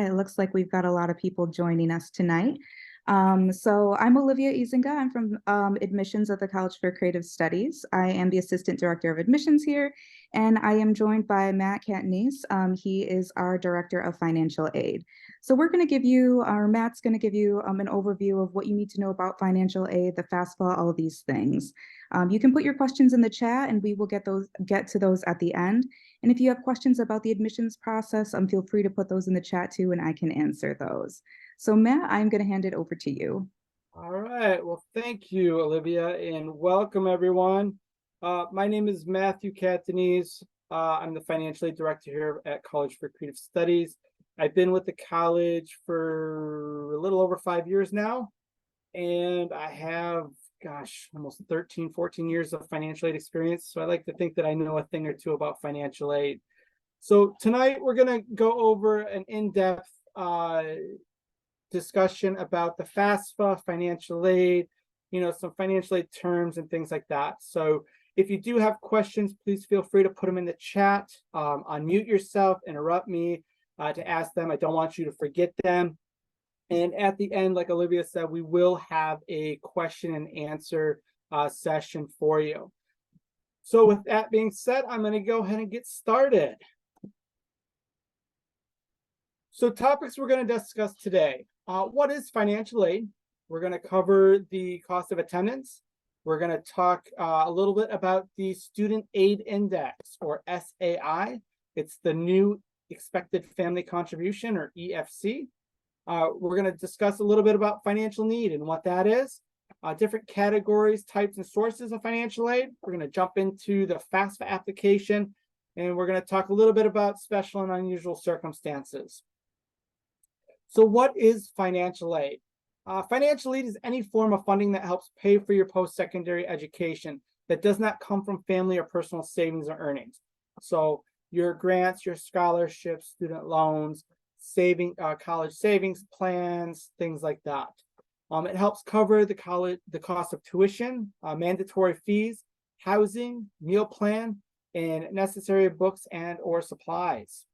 It looks like we've got a lot of people joining us tonight. So I'm Olivia Izinga. I'm from admissions at the College for Creative Studies. I am the Assistant Director of Admissions here, and I am joined by Matt Catanese. He is our Director of Financial Aid. So we're going to give you, or Matt's going to give you an overview of what you need to know about financial aid, the FAFSA, all of these things. You can put your questions in the chat and we will get to those at the end. And if you have questions about the admissions process, feel free to put those in the chat too, and I can answer those. So Matt, I'm going to hand it over to you. All right. Well, thank you, Olivia, and welcome everyone. My name is Matthew Catanese. I'm the financial aid director here at College for Creative Studies. I've been with the college for a little over 5 years now, and I have, almost 13, 14 years of financial aid experience. So I like to think that I know a thing or two about financial aid. So tonight we're going to go over an in-depth discussion about the FAFSA, financial aid, some financial aid terms and things like that. So if you do have questions, please feel free to put them in the chat, unmute yourself, interrupt me to ask them. I don't want you to forget them. And at the end, like Olivia said, we will have a question and answer session for you. So with that being said, I'm going to go ahead and get started. So topics we're going to discuss today. What is financial aid? We're going to cover the cost of attendance. We're going to talk a little bit about the Student Aid Index, or SAI. It's the new expected family contribution, or EFC. We're going to discuss a little bit about financial need and what that is, different categories, types, and sources of financial aid. We're going to jump into the FAFSA application, and we're going to talk a little bit about special and unusual circumstances. So what is financial aid? Financial aid is any form of funding that helps pay for your post-secondary education that does not come from family or personal savings or earnings. So your grants, your scholarships, student loans, college savings plans, things like that. It helps cover the cost of tuition, mandatory fees, housing, meal plan, and necessary books and or supplies.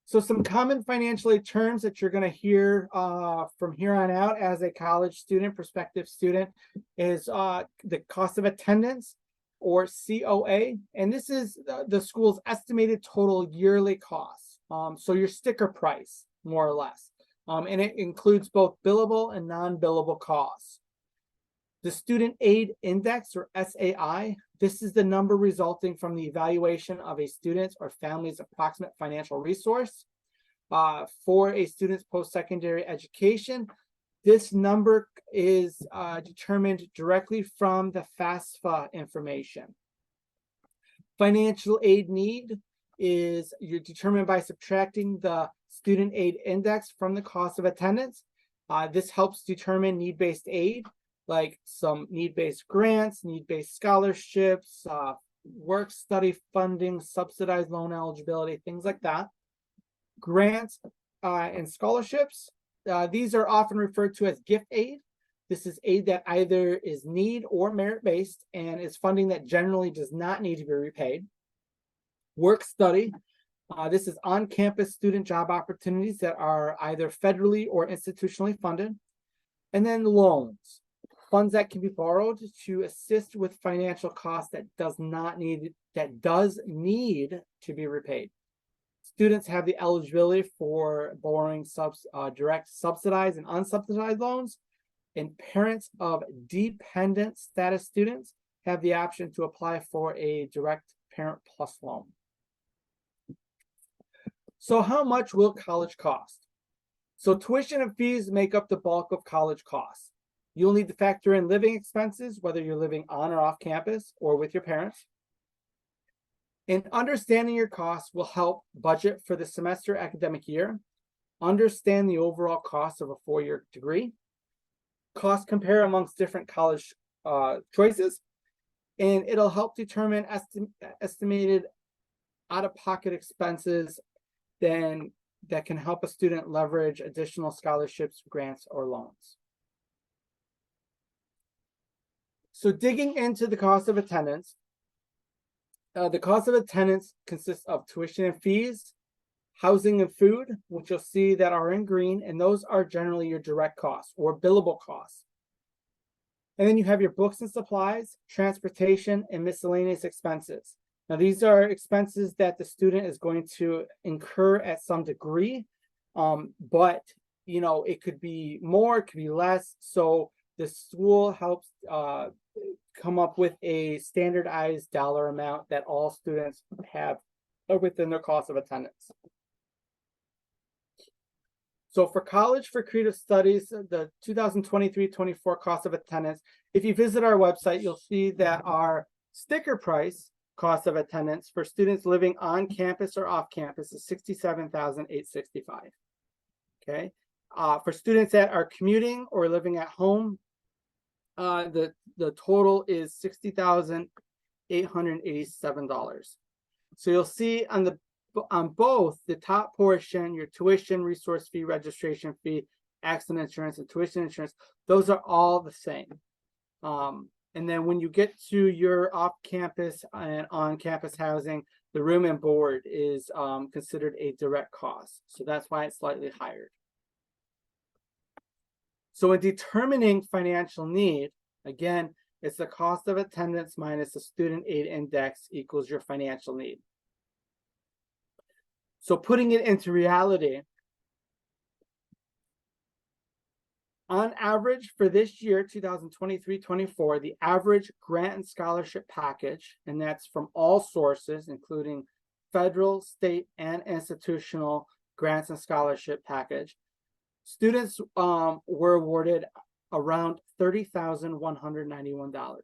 So some common financial aid terms that you're going to hear from here on out as a college student, prospective student, is the cost of attendance, or COA. And this is the school's estimated total yearly cost. So your sticker price, more or less. And it includes both billable and non-billable costs. The Student Aid Index, or SAI, this is the number resulting from the evaluation of a student's or family's approximate financial resource for a student's post-secondary education. This number is determined directly from the FAFSA information. Financial aid need is you're determined by subtracting the Student Aid Index from the cost of attendance. This helps determine need-based aid, like some need-based grants, need-based scholarships, work study funding, subsidized loan eligibility, things like that. Grants and scholarships, these are often referred to as gift aid. This is aid that either is need or merit-based and is funding that generally does not need to be repaid. Work study, this is on-campus student job opportunities that are either federally or institutionally funded. And then loans, funds that can be borrowed to assist with financial costs that does need to be repaid. Students have the eligibility for borrowing direct subsidized and unsubsidized loans, and parents of dependent status students have the option to apply for a direct Parent Plus loan. So how much will college cost? So tuition and fees make up the bulk of college costs. You'll need to factor in living expenses, whether you're living on or off campus or with your parents. And understanding your costs will help budget for the semester academic year, understand the overall cost of a four-year degree, cost compare amongst different college choices, and it'll help determine estimated out-of-pocket expenses that can help a student leverage additional scholarships, grants, or loans. So digging into the cost of attendance, the cost of attendance consists of tuition and fees, Housing and food, which you'll see that are in green, and those are generally your direct costs or billable costs. And then you have your books and supplies, transportation, and miscellaneous expenses. Now, these are expenses that the student is going to incur at some degree, but it could be more, it could be less. So the school helps come up with a standardized dollar amount that all students have within their cost of attendance. So for College for Creative Studies, the 2023-24 cost of attendance, if you visit our website, you'll see that our sticker price cost of attendance for students living on campus or off campus is $67,865. Okay. For students that are commuting or living at home, the total is $60,887. So you'll see on both the top portion, your tuition, resource fee, registration fee, accident insurance, and tuition insurance, those are all the same. And then when you get to your off-campus and on-campus housing, the room and board is considered a direct cost. So that's why it's slightly higher. So in determining financial need, again, it's the cost of attendance minus the student aid index equals your financial need. So putting it into reality, on average for this year, 2023-24, the average grant and scholarship package, and that's from all sources, including federal, state, and institutional grants and scholarship package, students were awarded around $30,191.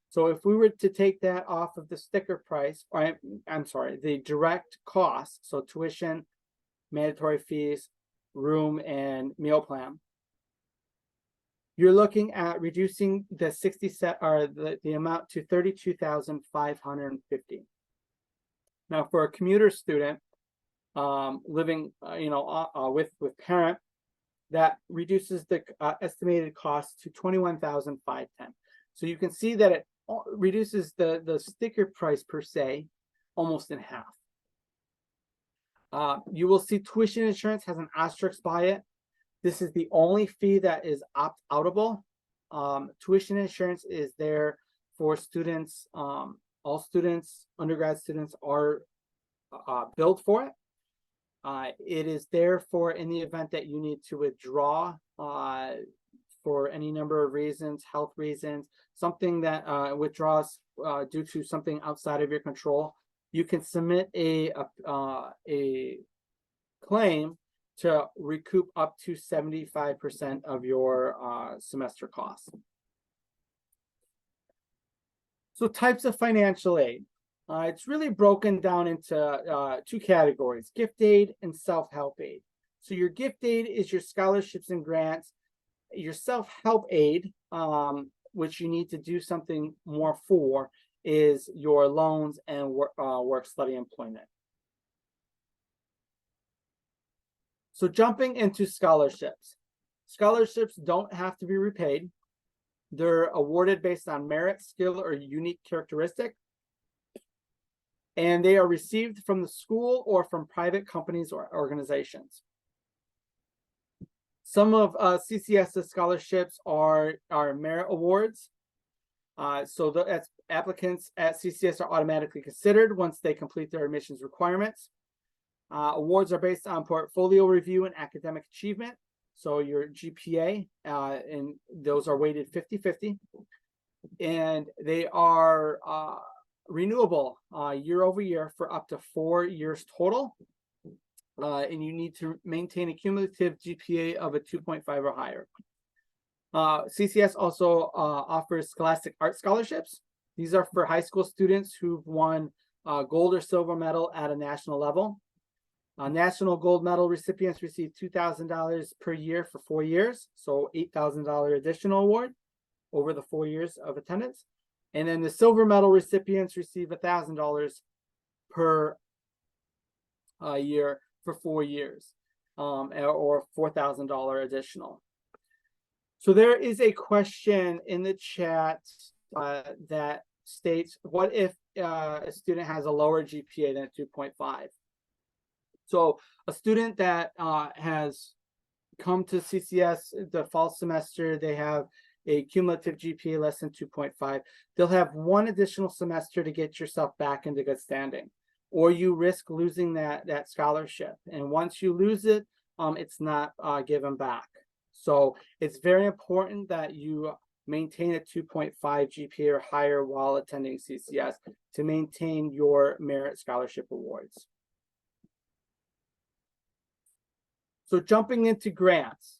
So if we were to take that off of the sticker price, or I'm sorry, the direct cost, so tuition, mandatory fees, room, and meal plan, you're looking at reducing the the amount to $32,550. Now, for a commuter student living, with parent, that reduces the estimated cost to $21,510. So you can see that it reduces the sticker price per se almost in half. You will see tuition insurance has an asterisk by it. This is the only fee that is opt-outable. Tuition insurance is there for students. All students, undergrad students, are billed for it. It is there for in the event that you need to withdraw for any number of reasons, health reasons, something that withdraws due to something outside of your control. You can submit a claim to recoup up to 75% of your semester costs. So types of financial aid. It's really broken down into two categories: gift aid and self-help aid. So your gift aid is your scholarships and grants. Your self-help aid, which you need to do something more for, is your loans and work study employment. So jumping into scholarships. Scholarships don't have to be repaid. They're awarded based on merit, skill, or unique characteristic. And they are received from the school or from private companies or organizations. Some of CCS's scholarships are merit awards. So the applicants at CCS are automatically considered once they complete their admissions requirements. Awards are based on portfolio review and academic achievement. So your GPA, and those are weighted 50-50. And they are renewable year over year for up to 4 years total. And you need to maintain a cumulative GPA of a 2.5 or higher. CCS also offers scholastic art scholarships. These are for high school students who've won gold or silver medal at a national level. National gold medal recipients receive $2,000 per year for 4 years, so $8,000 additional award over the 4 years of attendance. And then the silver medal recipients receive $1,000 per year for 4 years, or $4,000 additional. So there is a question in the chat that states, what if a student has a lower GPA than 2.5? So a student that has come to CCS the fall semester, they have a cumulative GPA less than 2.5, they'll have one additional semester to get yourself back into good standing, or you risk losing that scholarship. And once you lose it, it's not given back. So it's very important that you maintain a 2.5 GPA or higher while attending CCS to maintain your merit scholarship awards. So jumping into grants.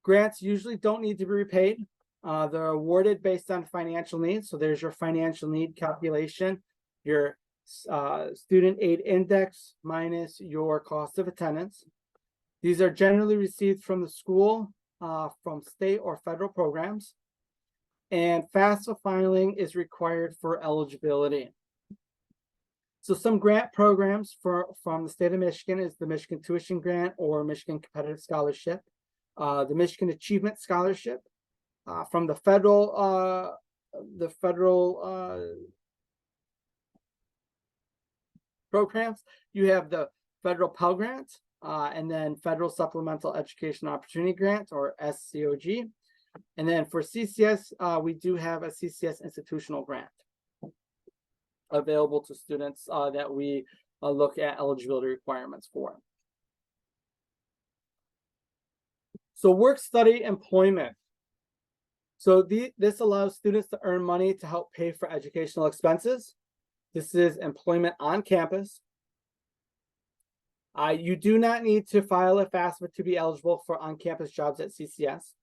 Grants usually don't need to be repaid. They're awarded based on financial needs. So there's your financial need calculation, your student aid index minus your cost of attendance. These are generally received from the school, from state or federal programs. And FAFSA filing is required for eligibility. So some grant programs from the state of Michigan is the Michigan Tuition Grant or Michigan Competitive Scholarship, the Michigan Achievement Scholarship. From the federal programs, you have the Federal Pell Grant, and then Federal Supplemental Education Opportunity Grant, or SCOG. And then for CCS, we do have a CCS institutional grant available to students that we look at eligibility requirements for. So work, study, employment. So this allows students to earn money to help pay for educational expenses. This is employment on campus. You do not need to file a FAFSA to be eligible for on-campus jobs at CCS.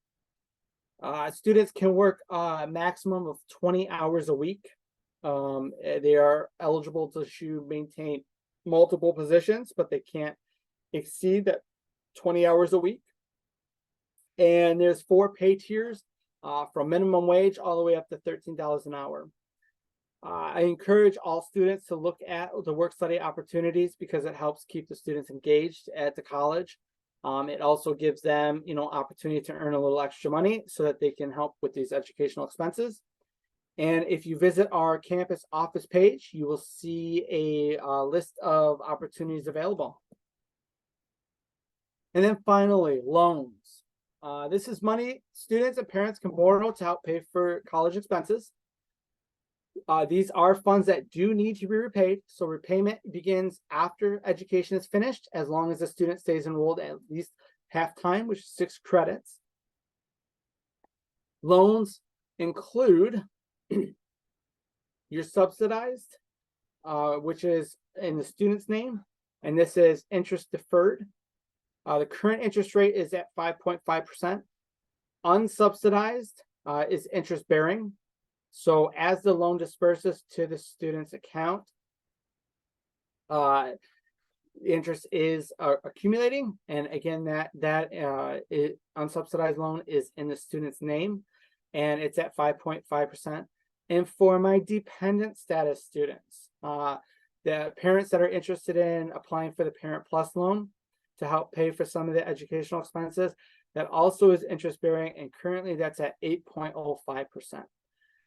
Students can work a maximum of 20 hours a week. They are eligible to maintain multiple positions, but they can't exceed that 20 hours a week. And there's 4 pay tiers, from minimum wage all the way up to $13 an hour. I encourage all students to look at the work-study opportunities because it helps keep the students engaged at the college. It also gives them, opportunity to earn a little extra money so that they can help with these educational expenses. And if you visit our campus office page, you will see a list of opportunities available. And then finally, loans. This is money students and parents can borrow to help pay for college expenses. These are funds that do need to be repaid. So repayment begins after education is finished, as long as the student stays enrolled at least half time, which is 6 credits. Loans include your subsidized, which is in the student's name, and this is interest deferred. The current interest rate is at 5.5%. Unsubsidized is interest bearing. So as the loan disperses to the student's account, interest is accumulating. And again, that unsubsidized loan is in the student's name, and it's at 5.5%. And for my dependent status students, the parents that are interested in applying for the Parent Plus loan to help pay for some of the educational expenses, that also is interest bearing, and currently that's at 8.05%.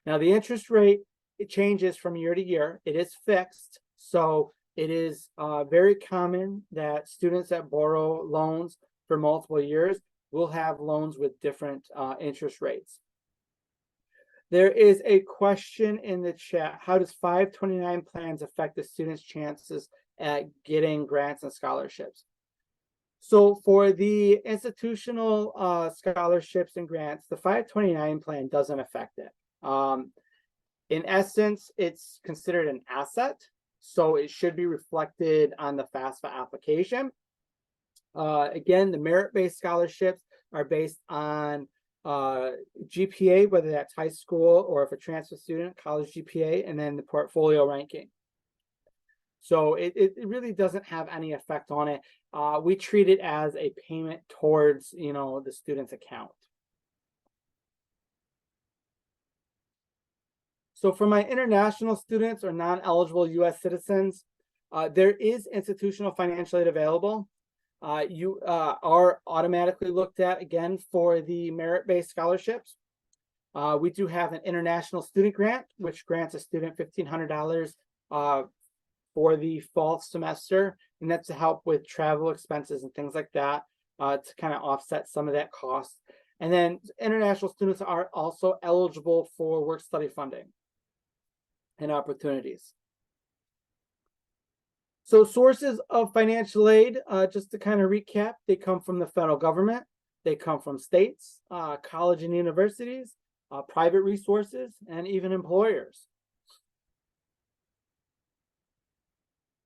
Now the interest rate, it changes from year to year. It is fixed, so it is very common that students that borrow loans for multiple years will have loans with different interest rates. There is a question in the chat: how does 529 plans affect the students' chances at getting grants and scholarships? So for the institutional scholarships and grants, the 529 plan doesn't affect it. In essence, it's considered an asset, so it should be reflected on the FAFSA application. Again, the merit-based scholarships are based on GPA, whether that's high school or if a transfer student, college GPA, and then the portfolio ranking. So it really doesn't have any effect on it. We treat it as a payment towards, the student's account. So for my international students or non-eligible U.S. citizens, there is institutional financial aid available. You are automatically looked at again for the merit-based scholarships. We do have an international student grant, which grants a student $1,500 for the fall semester, and that's to help with travel expenses and things like that, to kind of offset some of that cost. And then international students are also eligible for work-study funding and opportunities. So sources of financial aid, just to kind of recap, they come from the federal government, they come from states, college and universities, private resources, and even employers.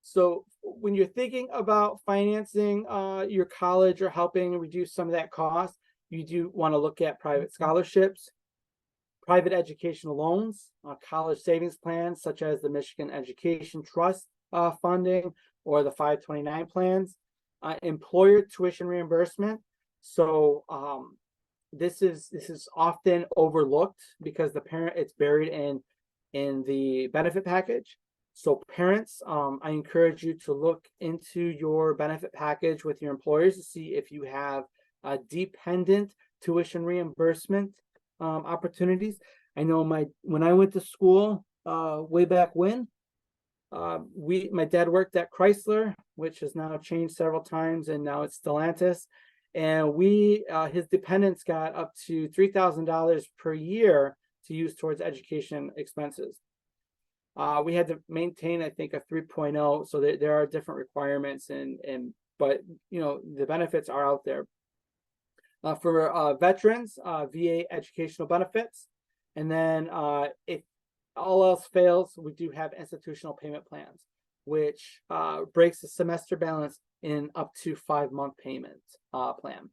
So when you're thinking about financing your college or helping reduce some of that cost, you do want to look at private scholarships, private educational loans, college savings plans, such as the Michigan Education Trust funding or the 529 plans, employer tuition reimbursement. So this is often overlooked because it's buried in the benefit package. So parents, I encourage you to look into your benefit package with your employers to see if you have dependent tuition reimbursement opportunities. I know when I went to school way back when, my dad worked at Chrysler, which has now changed several times, and now it's Stellantis. And his dependents got up to $3,000 per year to use towards education expenses. We had to maintain, I think, a 3.0, so there are different requirements, but the benefits are out there. For veterans, VA educational benefits, and then if all else fails, we do have institutional payment plans, which breaks the semester balance in up to 5-month payment plan.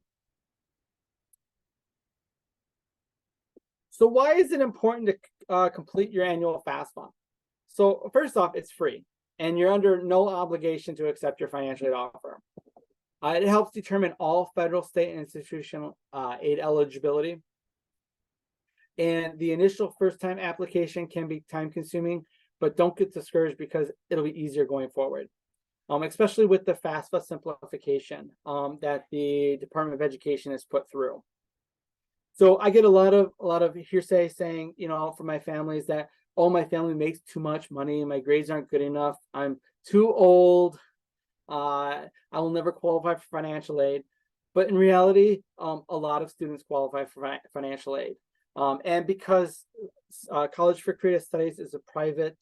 So why is it important to complete your annual FAFSA? So first off, it's free, and you're under no obligation to accept your financial aid offer. It helps determine all federal, state, and institutional aid eligibility. And the initial first-time application can be time-consuming, but don't get discouraged because it'll be easier going forward, especially with the FAFSA simplification that the Department of Education has put through. So I get a lot of hearsay saying, from my family is that, oh, my family makes too much money, my grades aren't good enough, I'm too old, I will never qualify for financial aid. But in reality, a lot of students qualify for financial aid. And because College for Creative Studies is a private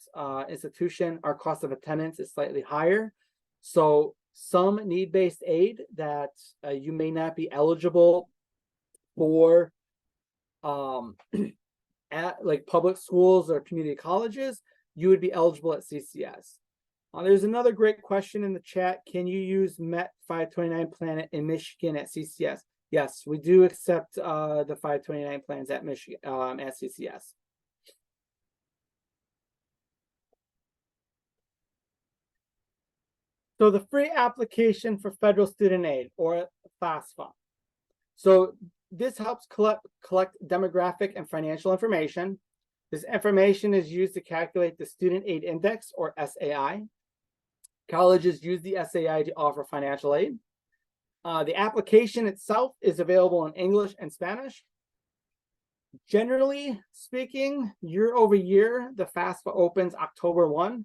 institution, our cost of attendance is slightly higher. So some need-based aid that you may not be eligible for at like public schools or community colleges, you would be eligible at CCS. There's another great question in the chat. Can you use MET 529 plan in Michigan at CCS? Yes, we do accept the 529 plans at Michigan at CCS. So the free application for federal student aid, or FAFSA. So this helps collect demographic and financial information. This information is used to calculate the Student Aid Index, or SAI. Colleges use the SAI to offer financial aid. The application itself is available in English and Spanish. Generally speaking, year over year, the FAFSA opens October 1.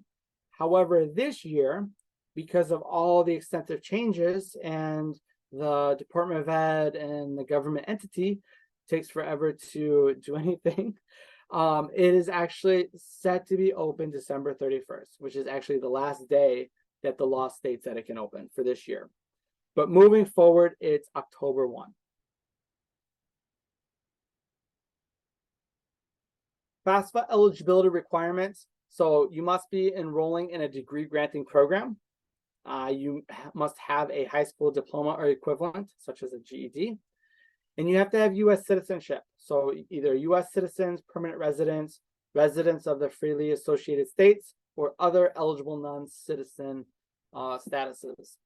However, this year, because of all the extensive changes and the Department of Ed and the government entity takes forever to do anything, it is actually set to be open December 31st, which is actually the last day that the law states that it can open for this year. But moving forward, it's October 1. FAFSA eligibility requirements. So you must be enrolling in a degree granting program. You must have a high school diploma or equivalent, such as a GED. And you have to have U.S. citizenship. So either U.S. citizens, permanent residents, residents of the freely associated states, or other eligible non-citizen statuses.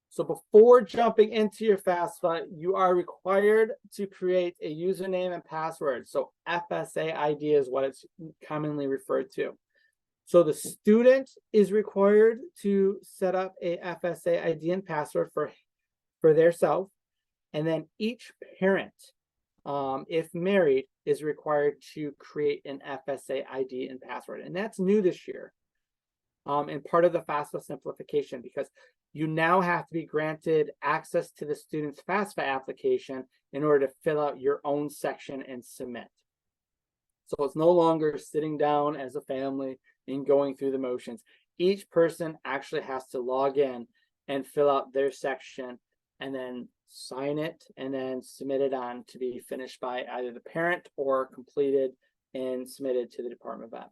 So before jumping into your FAFSA, you are required to create a username and password. So FSA ID is what it's commonly referred to. So the student is required to set up a FSA ID and password for their self. And then each parent if married, is required to create an FSA ID and password. And that's new this year. And part of the FAFSA simplification, because you now have to be granted access to the student's FAFSA application in order to fill out your own section and submit. So it's no longer sitting down as a family and going through the motions. Each person actually has to log in and fill out their section and then sign it and then submit it on to be finished by either the parent or completed and submitted to the Department of Ed.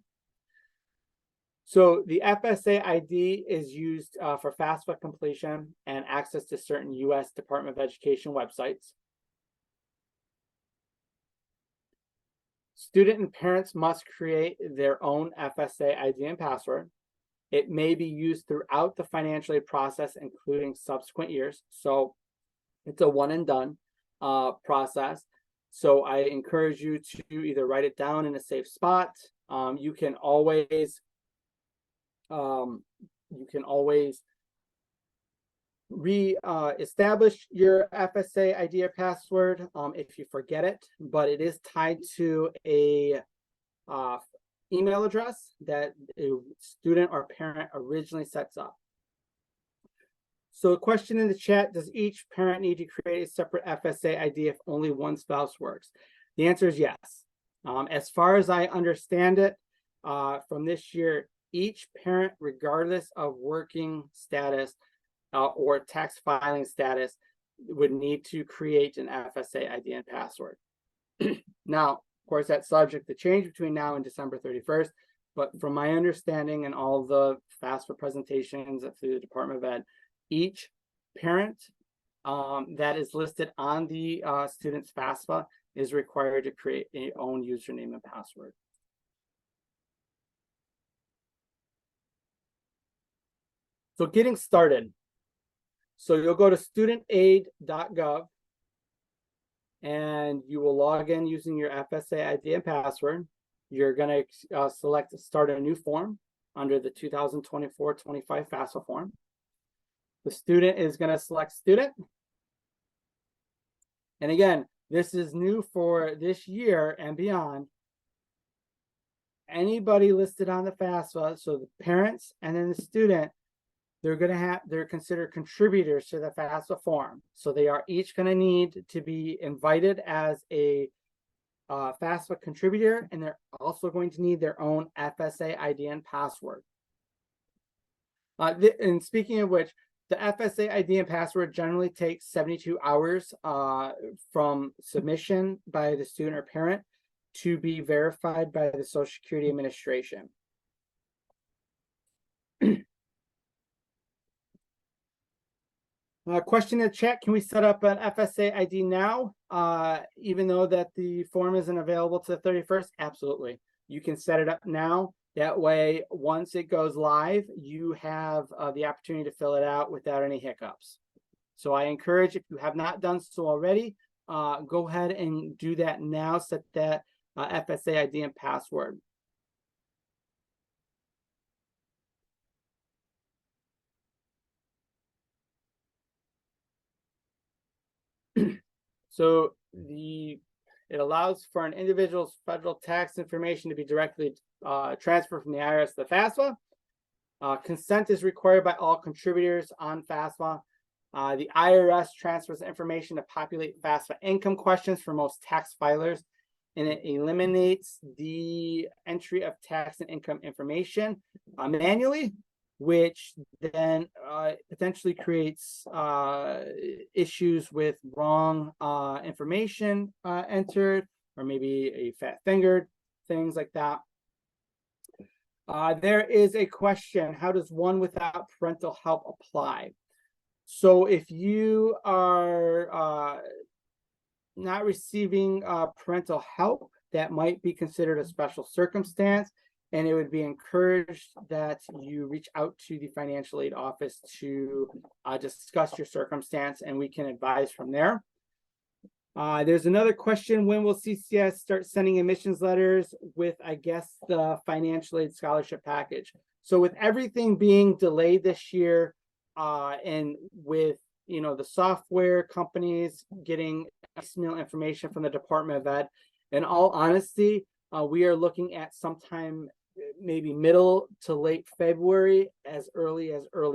So the FSA ID is used for FAFSA completion and access to certain U.S. Department of Education websites. Student and parents must create their own FSA ID and password. It may be used throughout the financial aid process, including subsequent years. So it's a one and done process. So I encourage you to either write it down in a safe spot. You can always re-establish your FSA ID or password if you forget it, but it is tied to a email address that a student or parent originally sets up. So a question in the chat, does each parent need to create a separate FSA ID if only one spouse works? The answer is yes. As far as I understand it, from this year, each parent, regardless of working status or tax filing status, would need to create an FSA ID and password. Now, of course, that's subject to change between now and December 31st, but from my understanding and all the FAFSA presentations through the Department of Ed, each parent that is listed on the student's FAFSA is required to create a own username and password. So getting started. So you'll go to studentaid.gov and you will log in using your FSA ID and password. You're going to select start a new form under the 2024-25 FAFSA form. The student is going to select student. And again, this is new for this year and beyond. Anybody listed on the FAFSA, so the parents and then the student, they're considered contributors to the FAFSA form. So they are each going to need to be invited as a FAFSA contributor, and they're also going to need their own FSA ID and password. And speaking of which, the FSA ID and password generally takes 72 hours from submission by the student or parent to be verified by the Social Security Administration. Question in the chat, can we set up an FSA ID now, even though that the form isn't available to the 31st? Absolutely. You can set it up now. That way, once it goes live, you have the opportunity to fill it out without any hiccups. So I encourage, if you have not done so already, go ahead and do that now. Set that FSA ID and password. So it allows for an individual's federal tax information to be directly transferred from the IRS to the FAFSA. Consent is required by all contributors on FAFSA. The IRS transfers information to populate FAFSA income questions for most tax filers, and it eliminates the entry of tax and income information manually, which then potentially creates issues with wrong information entered, or maybe a fat fingered, things like that. There is a question, how does one without parental help apply? So if you are not receiving parental help, that might be considered a special circumstance. And it would be encouraged that you reach out to the financial aid office to discuss your circumstance, and we can advise from there. There's another question, when will CCS start sending admissions letters with, I guess, the financial aid scholarship package? So with everything being delayed this year, and with the software companies getting piecemeal information from the Department of Ed. In all honesty, we are looking at sometime maybe middle to late February, as early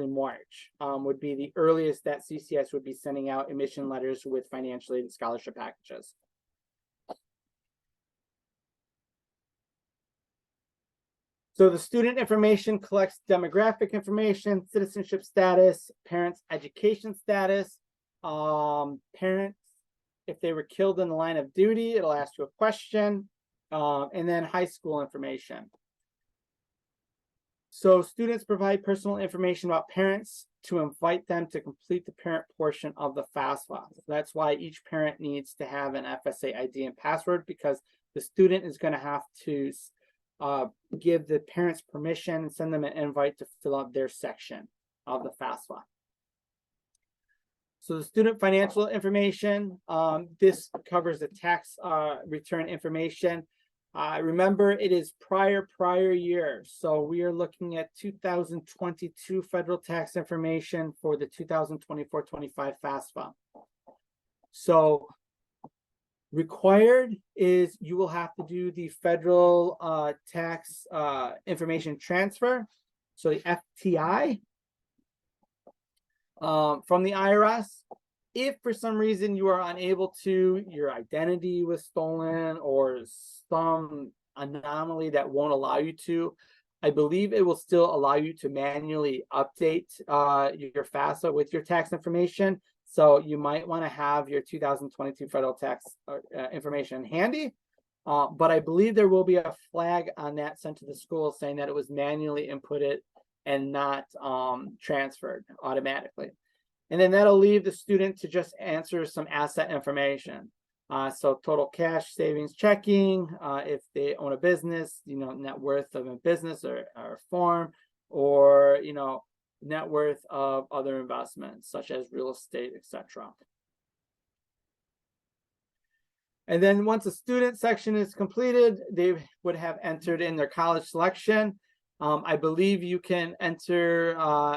March, would be the earliest that CCS would be sending out admission letters with financial aid and scholarship packages. So the student information collects demographic information, citizenship status, parents' education status, parents, if they were killed in the line of duty, it'll ask you a question, and then high school information. So students provide personal information about parents to invite them to complete the parent portion of the FAFSA. That's why each parent needs to have an FSA ID and password, because the student is going to have to give the parents permission and send them an invite to fill out their section of the FAFSA. So the student financial information, this covers the tax return information. Remember, it is prior year. So we are looking at 2022 federal tax information for the 2024-25 FAFSA. So required is you will have to do the federal tax information transfer, so the FTI, from the IRS. If for some reason you are unable to, your identity was stolen or some anomaly that won't allow you to, I believe it will still allow you to manually update your FAFSA with your tax information. So you might want to have your 2022 federal tax information handy. But I believe there will be a flag on that sent to the school saying that it was manually inputted and not transferred automatically. And then that'll leave the student to just answer some asset information. So total cash, savings, checking, if they own a business, net worth of a business or a farm, or, net worth of other investments such as real estate, etc. And then once the student section is completed, they would have entered in their college selection. I believe you can enter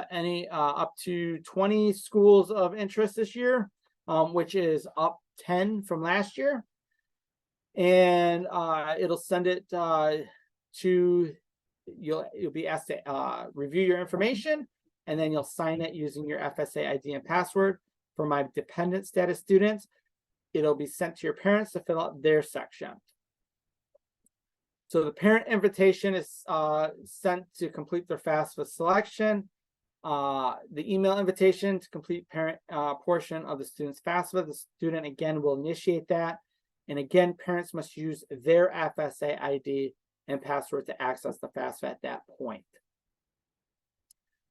any up to 20 schools of interest this year, which is up 10 from last year. And it'll send it to, you'll be asked to review your information, and then you'll sign it using your FSA ID and password. For my dependent status students, it'll be sent to your parents to fill out their section. So the parent invitation is sent to complete their FAFSA selection. The email invitation to complete parent portion of the student's FAFSA. The student again will initiate that. And again, parents must use their FSA ID and password to access the FAFSA at that point.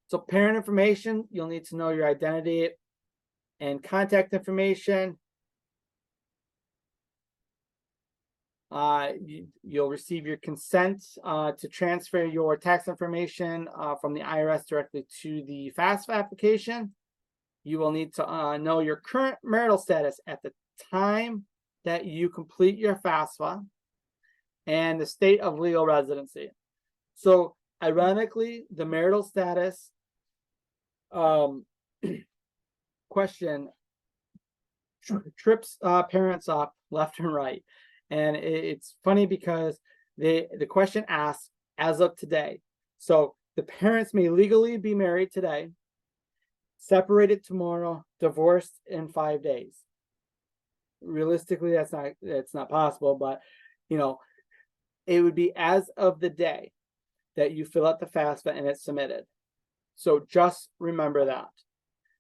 So parent information, you'll need to know your identity and contact information. You'll receive your consent to transfer your tax information from the IRS directly to the FAFSA application. You will need to know your current marital status at the time that you complete your FAFSA and the state of legal residency. So ironically, the marital status question trips parents up left and right. And it's funny because the question asks as of today. So the parents may legally be married today, separated tomorrow, divorced in 5 days. Realistically, that's not possible, but it would be as of the day that you fill out the FAFSA and it's submitted. So just remember that.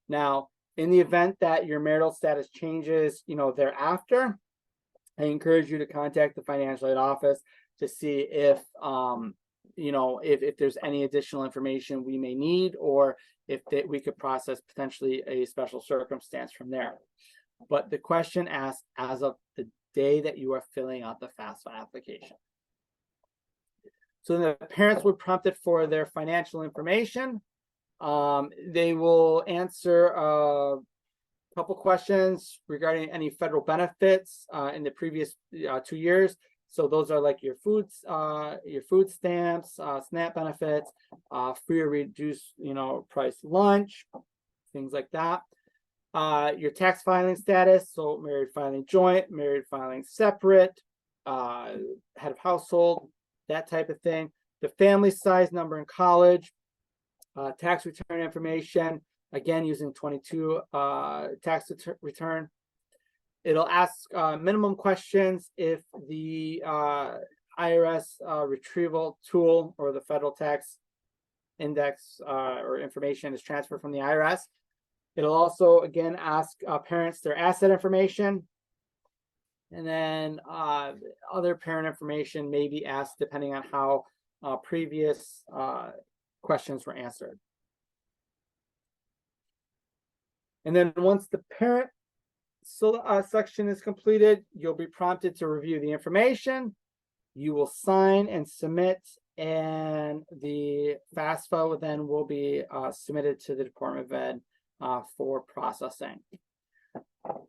Now, in the event that your marital status changes, thereafter, I encourage you to contact the financial aid office to see if there's any additional information we may need, or if we could process potentially a special circumstance from there. But the question asks as of the day that you are filling out the FAFSA application. So the parents were prompted for their financial information. They will answer a couple questions regarding any federal benefits in the previous 2 years. So those are like your food stamps, SNAP benefits, free or reduced price lunch, things like that. Your tax filing status, so married filing joint, married filing separate, head of household, that type of thing. The family size, number in college, tax return information, again using 22 tax return. It'll ask minimum questions if the IRS retrieval tool or the federal tax index or information is transferred from the IRS. It'll also, again, ask parents their asset information. And then other parent information may be asked depending on how previous questions were answered. And then once the parent section is completed, you'll be prompted to review the information. You will sign and submit, and the FAFSA then will be submitted to the Department of Ed for processing.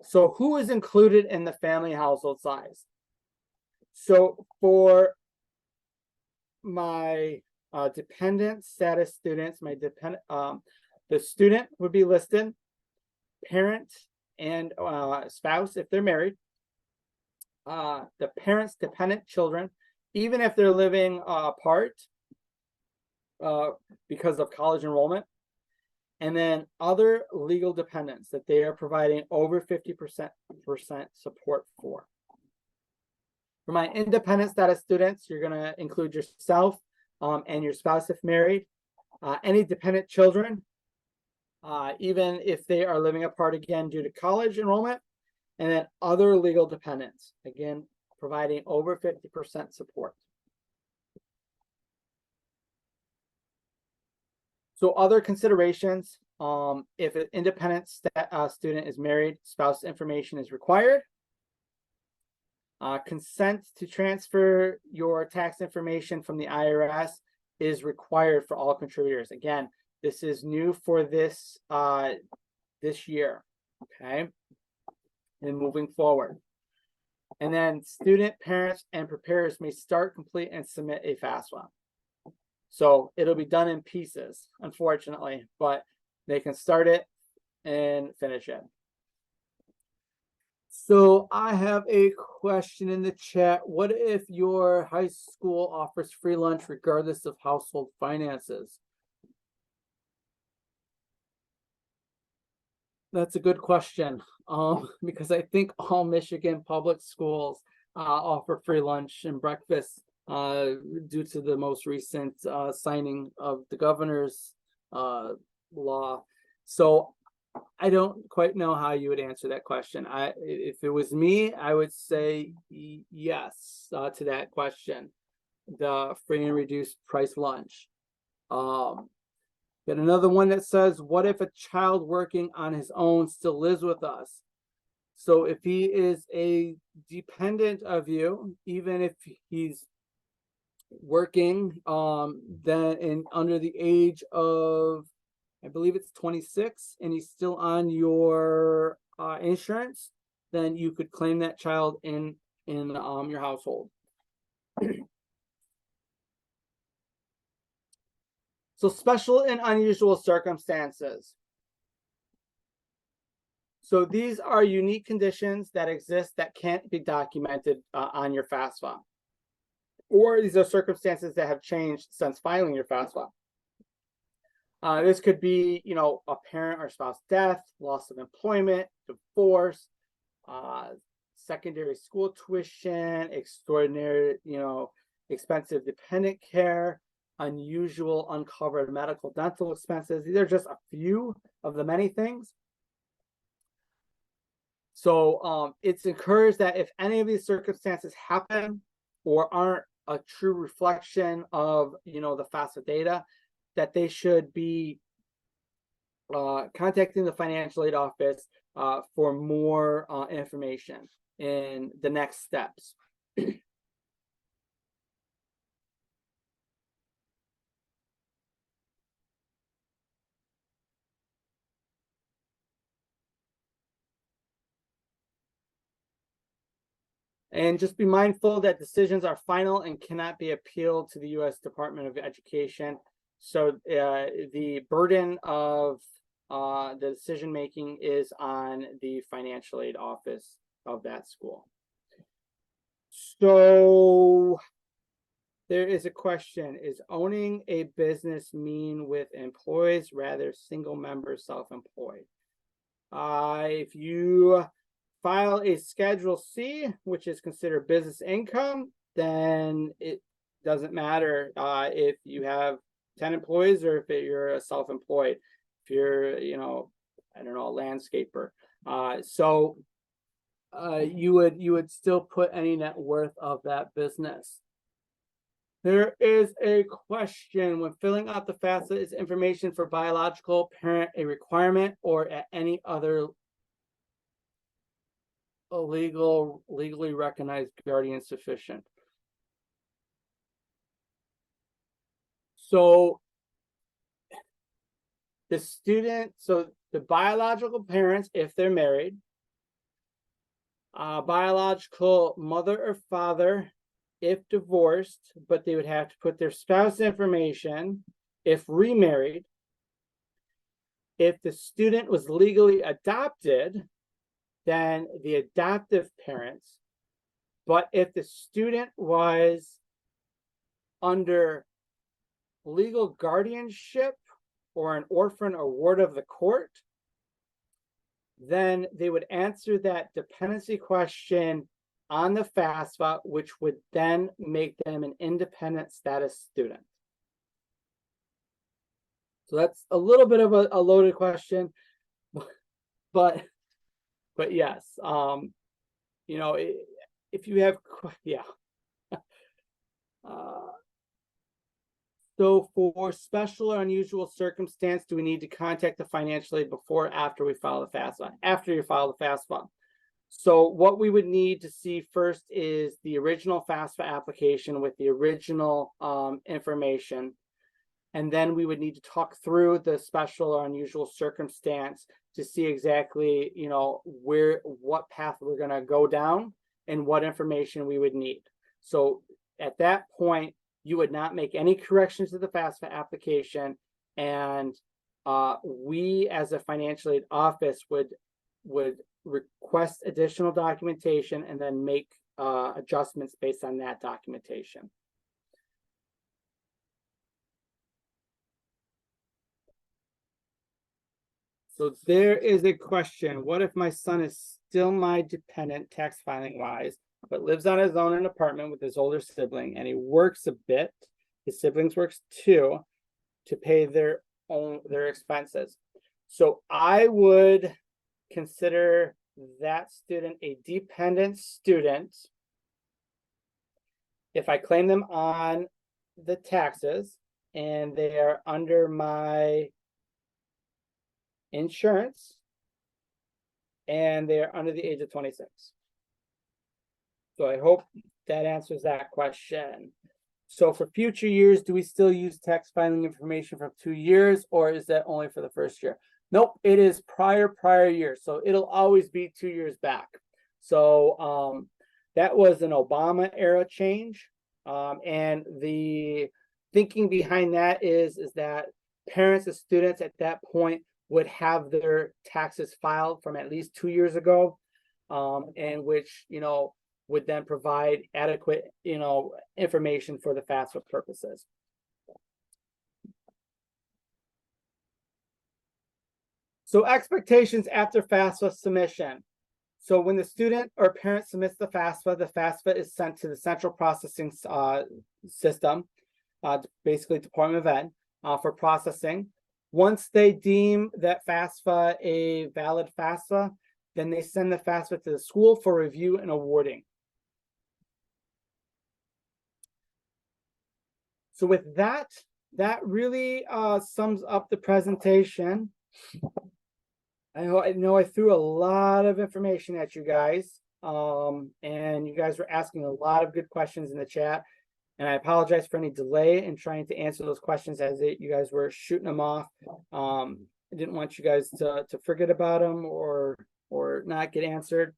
So who is included in the family household size? So for my dependent status students, the student would be listed, parent and spouse if they're married, the parents' dependent children, even if they're living apart because of college enrollment, and then other legal dependents that they are providing over 50% support for. For my independent status students, you're going to include yourself and your spouse if married, any dependent children, even if they are living apart again due to college enrollment, and then other legal dependents, again, providing over 50% support. So other considerations, if an independent student is married, spouse information is required. Consent to transfer your tax information from the IRS is required for all contributors. Again, this is new for this this year, okay? And moving forward. And then student, parents, and preparers may start, complete, and submit a FAFSA. So it'll be done in pieces, unfortunately, but they can start it and finish it. So I have a question in the chat. What if your high school offers free lunch regardless of household finances? That's a good question, because I think all Michigan public schools offer free lunch and breakfast due to the most recent signing of the governor's law. So I don't quite know how you would answer that question. If it was me, I would say yes to that question, the free and reduced price lunch. Got another one that says, what if a child working on his own still lives with us? So if he is a dependent of you, even if he's working, then under the age of, I believe it's 26, and he's still on your insurance, then you could claim that child in your household. So special and unusual circumstances. So these are unique conditions that exist that can't be documented on your FAFSA. Or these are circumstances that have changed since filing your FAFSA. This could be, a parent or spouse death, loss of employment, divorce, secondary school tuition, extraordinary, expensive dependent care, unusual uncovered medical dental expenses. These are just a few of the many things. So it's encouraged that if any of these circumstances happen or aren't a true reflection of, the FAFSA data, that they should be contacting the financial aid office for more information in the next steps. And just be mindful that decisions are final and cannot be appealed to the U.S. Department of Education. So the burden of the decision making is on the financial aid office of that school. So there is a question: is owning a business mean with employees rather single member self-employed? If you file a Schedule C, which is considered business income, then it doesn't matter if you have 10 employees or if you're a self-employed. If you're, I don't know, a landscaper. You would still put any net worth of that business. There is a question: when filling out the FAFSA, is information for biological parent a requirement, or at any other legally recognized guardian sufficient? So the biological parents, if they're married, biological mother or father, if divorced, but they would have to put their spouse information if remarried. If the student was legally adopted, then the adoptive parents. But if the student was under legal guardianship or an orphan or ward of the court, then they would answer that dependency question on the FAFSA, which would then make them an independent status student. So that's a little bit of a loaded question, but yes, if you have, yeah. So for special or unusual circumstance, do we need to contact the financial aid before or after we file the FAFSA? After you file the FAFSA. So what we would need to see first is the original FAFSA application with the original information. And then we would need to talk through the special or unusual circumstance to see exactly, what path we're going to go down and what information we would need. So at that point, you would not make any corrections to the FAFSA application, and we as a financial aid office would request additional documentation and then make adjustments based on that documentation. So there is a question: what if my son is still my dependent tax filing wise, but lives on his own in an apartment with his older sibling, and he works a bit, his siblings works too, to pay their expenses? So I would consider that student a dependent student if I claim them on the taxes and they are under my insurance and they are under the age of 26. So I hope that answers that question. So for future years, do we still use tax filing information from 2 years, or is that only for the first year? Nope, it is prior years. So it'll always be 2 years back. So that was an Obama era change. And the thinking behind that is that parents of students at that point would have their taxes filed from at least 2 years ago, and which, would then provide adequate, information for the FAFSA purposes. So expectations after FAFSA submission. So when the student or parent submits the FAFSA is sent to the central processing system, basically Department of Ed, for processing. Once they deem that FAFSA a valid FAFSA, then they send the FAFSA to the school for review and awarding. So with that really sums up the presentation. I know I threw a lot of information at you guys, and you guys were asking a lot of good questions in the chat, and I apologize for any delay in trying to answer those questions as you guys were shooting them off. I didn't want you guys to forget about them or not get answered.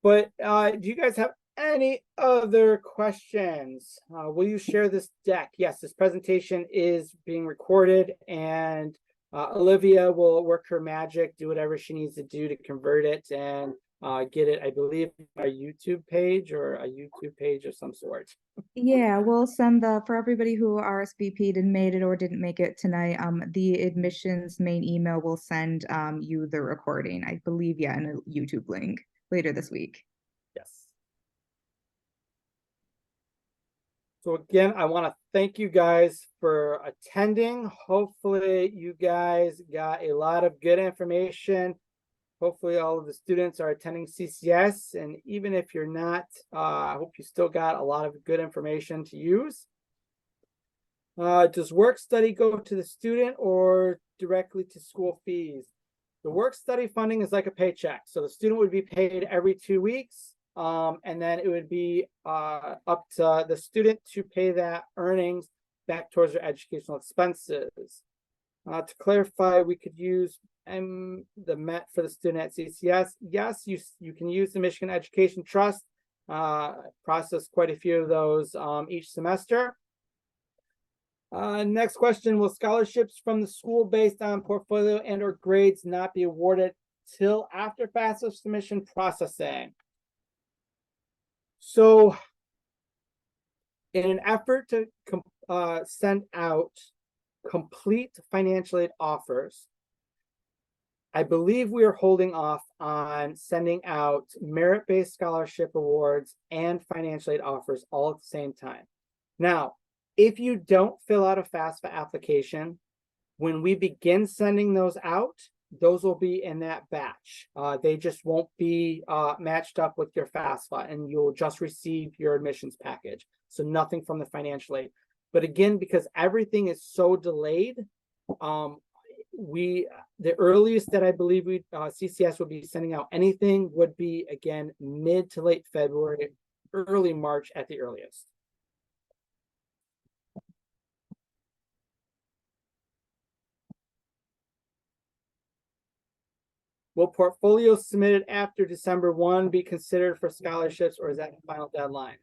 But do you guys have any other questions? Will you share this deck? Yes, this presentation is being recorded and Olivia will work her magic, do whatever she needs to do to convert it and get it, I believe, a YouTube page or a YouTube page of some sort. Yeah, we'll send for everybody who RSVP'd and made it or didn't make it tonight, the admissions main email will send you the recording, I believe, yeah, and a YouTube link later this week. Yes. So again, I want to thank you guys for attending. Hopefully you guys got a lot of good information. Hopefully all of the students are attending CCS, and even if you're not, I hope you still got a lot of good information to use. Does work study go to the student or directly to school fees? The work study funding is like a paycheck. So the student would be paid every 2 weeks. And then it would be up to the student to pay that earnings back towards their educational expenses. To clarify, we could use the MET for the student at CCS. Yes, you can use the Michigan Education Trust. Process quite a few of those each semester. Next question, will scholarships from the school based on portfolio and or grades not be awarded till after FAFSA submission processing? So in an effort to send out complete financial aid offers, I believe we are holding off on sending out merit-based scholarship awards and financial aid offers all at the same time. Now, if you don't fill out a FAFSA application, when we begin sending those out, those will be in that batch. They just won't be matched up with your FAFSA, and you'll just receive your admissions package. So nothing from the financial aid. But again, because everything is so delayed, the earliest that I believe CCS would be sending out anything would be, again, mid to late February, early March at the earliest. Will portfolios submitted after December 1 be considered for scholarships, or is that the final deadline?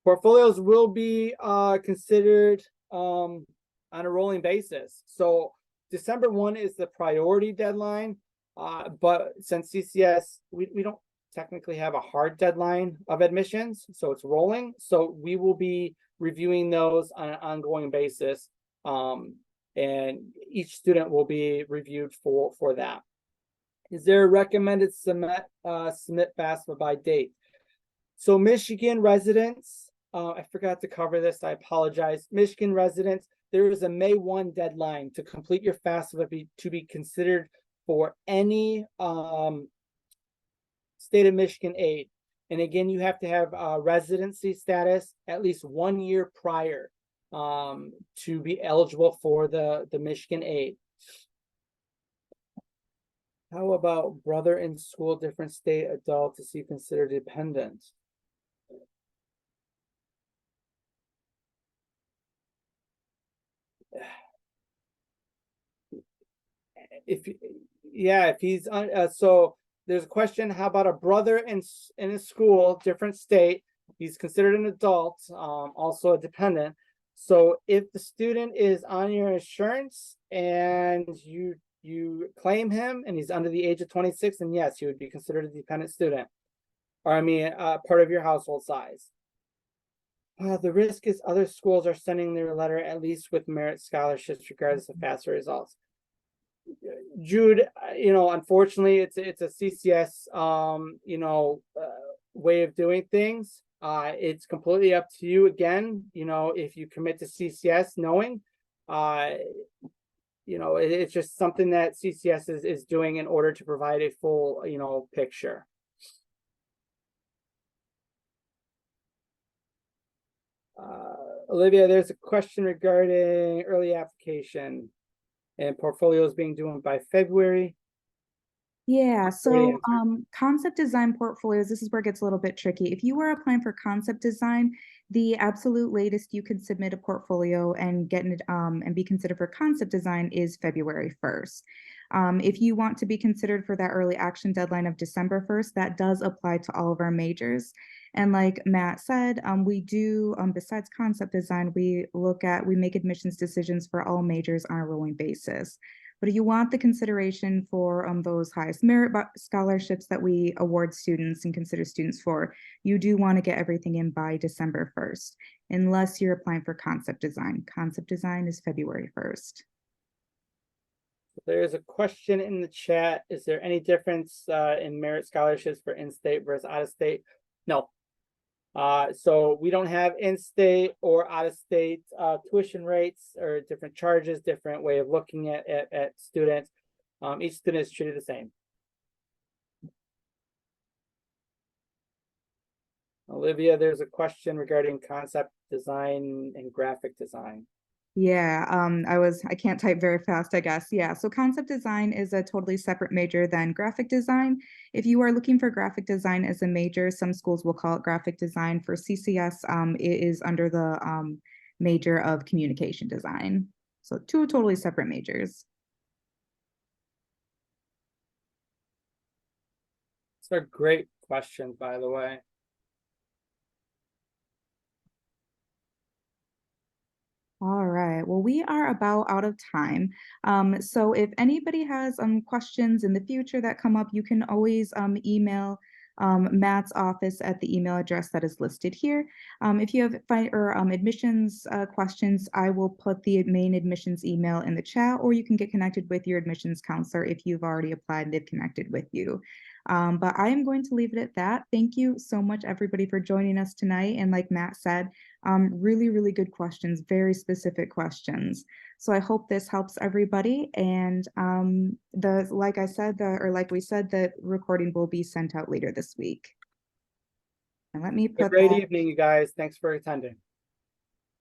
Portfolios will be considered on a rolling basis. So December 1 is the priority deadline, but since CCS, we don't technically have a hard deadline of admissions, so it's rolling. So we will be reviewing those on an ongoing basis, and each student will be reviewed for that. Is there a recommended submit FAFSA by date? So Michigan residents, I forgot to cover this, I apologize. Michigan residents, there is a May 1 deadline to complete your FAFSA to be considered for any state of Michigan aid. And again, you have to have residency status at least 1 year prior to be eligible for the Michigan aid. How about brother in school, different state, adult, is he considered dependent? If he's so there's a question, how about a brother in a school, different state, he's considered an adult, also a dependent. So if the student is on your insurance and you claim him and he's under the age of 26, then yes, he would be considered a dependent student, or I mean part of your household size. The risk is other schools are sending their letter at least with merit scholarships regardless of FAFSA results. Jude, unfortunately, it's a CCS, way of doing things. It's completely up to you. Again, if you commit to CCS, knowing, it's just something that CCS is doing in order to provide a full, picture. Olivia, there's a question regarding early application and portfolios being due by February. Yeah, so concept design portfolios, this is where it gets a little bit tricky. If you were applying for concept design, The absolute latest you could submit a portfolio and get it and be considered for concept design is February 1st. If you want to be considered for that early action deadline of December 1st, that does apply to all of our majors. And like Matt said, we do, besides concept design, we make admissions decisions for all majors on a rolling basis. But if you want the consideration for those highest merit scholarships that we award students and consider students for, you do want to get everything in by December 1st, unless you're applying for concept design. Concept design is February 1st. There's a question in the chat. Is there any difference in merit scholarships for in-state versus out-of-state? No. So we don't have in-state or out-of-state tuition rates or different charges, different way of looking at students. Each student is treated the same. Olivia, there's a question regarding concept design and graphic design. Yeah, I can't type very fast, I guess. Yeah, so concept design is a totally separate major than graphic design. If you are looking for graphic design as a major, some schools will call it graphic design. For CCS, it is under the major of communication design. So two totally separate majors. These are great questions, by the way. All right. Well, we are about out of time. So if anybody has questions in the future that come up, you can always email Matt's office at the email address that is listed here. If you have admissions questions, I will put the main admissions email in the chat, or you can get connected with your admissions counselor if you've already applied and they've connected with you. But I am going to leave it at that. Thank you so much, everybody, for joining us tonight. And like Matt said, really, really good questions, very specific questions. So I hope this helps everybody. And like we said, the recording will be sent out later this week. And let me A put great that. evening, you guys. Thanks for attending.